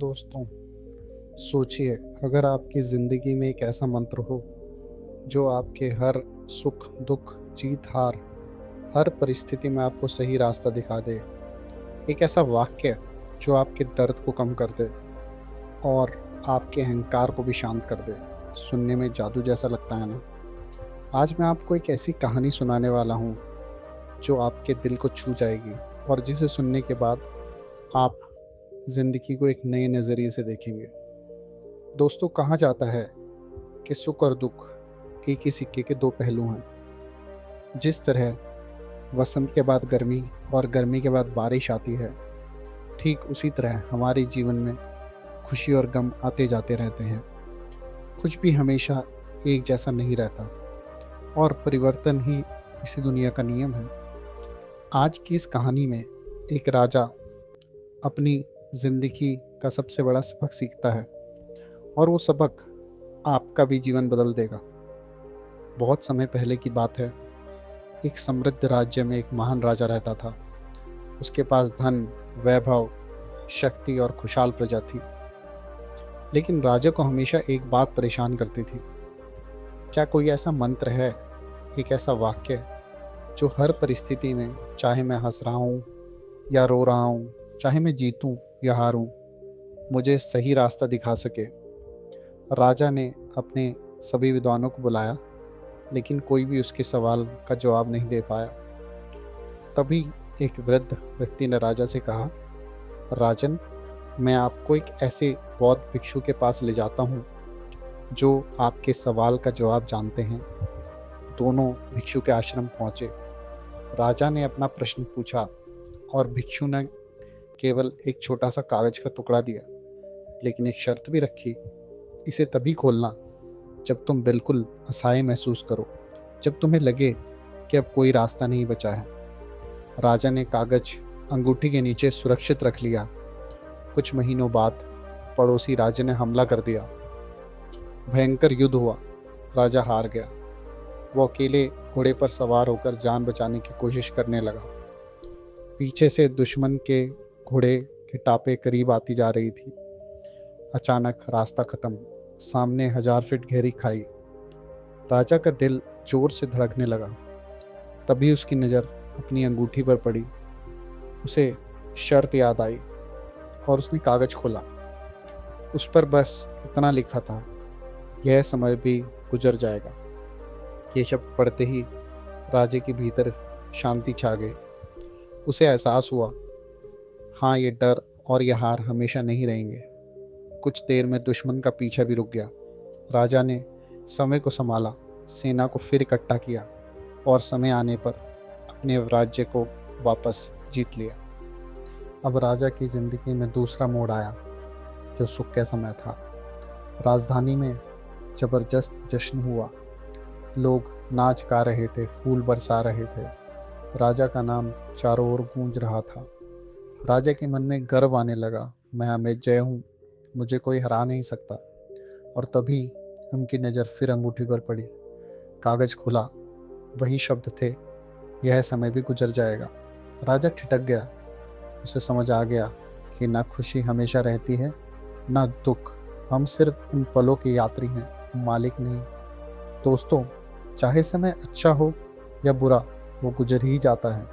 दोस्तों, सोचिए अगर आपकी ज़िंदगी में एक ऐसा मंत्र हो जो आपके हर सुख दुख जीत हार हर परिस्थिति में आपको सही रास्ता दिखा दे। एक ऐसा वाक्य जो आपके दर्द को कम कर दे और आपके अहंकार को भी शांत कर दे। सुनने में जादू जैसा लगता है ना। आज मैं आपको एक ऐसी कहानी सुनाने वाला हूँ जो आपके दिल को छू जाएगी और जिसे सुनने के बाद आप ज़िंदगी को एक नए नज़रिए से देखेंगे। दोस्तों, कहा जाता है कि सुख और दुख एक ही सिक्के के दो पहलू हैं। जिस तरह वसंत के बाद गर्मी और गर्मी के बाद बारिश आती है, ठीक उसी तरह हमारे जीवन में खुशी और गम आते जाते रहते हैं। कुछ भी हमेशा एक जैसा नहीं रहता और परिवर्तन ही इसी दुनिया का नियम है। आज की इस कहानी में एक राजा अपनी ज़िंदगी का सबसे बड़ा सबक सीखता है और वो सबक आपका भी जीवन बदल देगा। बहुत समय पहले की बात है। एक समृद्ध राज्य में एक महान राजा रहता था। उसके पास धन, वैभव, शक्ति और खुशहाल प्रजा थी। लेकिन राजा को हमेशा एक बात परेशान करती थी। क्या कोई ऐसा मंत्र है, एक ऐसा वाक्य जो हर परिस्थिति में, चाहे मैं हंस रहा हूँ या रो रहा हूँ, चाहे मैं जीतूं या हारूं, मुझे सही रास्ता दिखा सके। राजा ने अपने सभी विद्वानों को बुलाया, लेकिन कोई भी उसके सवाल का जवाब नहीं दे पाया। तभी एक वृद्ध व्यक्ति ने राजा से कहा, राजन, मैं आपको एक ऐसे बौद्ध भिक्षु के पास ले जाता हूँ जो आपके सवाल का जवाब जानते हैं। दोनों भिक्षु के आश्रम पहुँचे। राजा ने अपना प्रश्न पूछा और भिक्षु ने केवल एक छोटा सा कागज का टुकड़ा दिया, लेकिन एक शर्त भी रखी। इसे तभी खोलना जब तुम बिल्कुल असहाय महसूस करो, जब तुम्हें लगे कि अब कोई रास्ता नहीं बचा है। राजा ने कागज अंगूठी के नीचे सुरक्षित रख लिया। कुछ महीनों बाद पड़ोसी राज्य ने हमला कर दिया। भयंकर युद्ध हुआ। राजा हार गया। वो अकेले घोड़े पर सवार होकर जान बचाने की कोशिश करने लगा। पीछे से दुश्मन के घोड़े के टापे करीब आती जा रही थी। अचानक रास्ता खत्म। सामने 1000 फीट गहरी खाई। राजा का दिल जोर से धड़कने लगा। तभी उसकी नज़र अपनी अंगूठी पर पड़ी। उसे शर्त याद आई और उसने कागज खोला। उस पर बस इतना लिखा था, यह समय भी गुजर जाएगा। ये शब्द पढ़ते ही राजे के भीतर शांति छा गई। उसे एहसास हुआ, हाँ, ये डर और ये हार हमेशा नहीं रहेंगे। कुछ देर में दुश्मन का पीछा भी रुक गया। राजा ने समय को संभाला, सेना को फिर इकट्ठा किया और समय आने पर अपने राज्य को वापस जीत लिया। अब राजा की जिंदगी में दूसरा मोड़ आया, जो सुख का समय था। राजधानी में जबरदस्त जश्न हुआ। लोग नाच गा रहे थे, फूल बरसा रहे थे। राजा का नाम चारों ओर गूंज रहा था। राजा के मन में गर्व आने लगा, मैं अमेजय हूँ, मुझे कोई हरा नहीं सकता। और तभी उनकी नज़र फिर अंगूठी पर पड़ी। कागज खुला, वही शब्द थे, यह समय भी गुजर जाएगा। राजा ठिठक गया। उसे समझ आ गया कि ना खुशी हमेशा रहती है, ना दुख। हम सिर्फ इन पलों के यात्री हैं, मालिक नहीं। दोस्तों, चाहे समय अच्छा हो या बुरा, वो गुजर ही जाता है।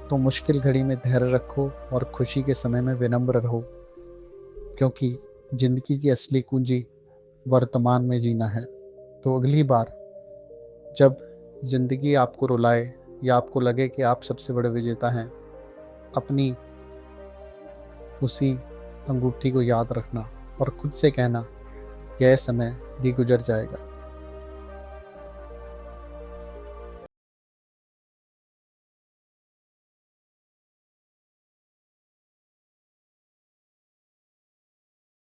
तो मुश्किल घड़ी में धैर्य रखो और खुशी के समय में विनम्र रहो, क्योंकि जिंदगी की असली कुंजी वर्तमान में जीना है। तो अगली बार जब जिंदगी आपको रुलाए या आपको लगे कि आप सबसे बड़े विजेता हैं, अपनी उसी अंगूठी को याद रखना और खुद से कहना, यह समय भी गुजर जाएगा।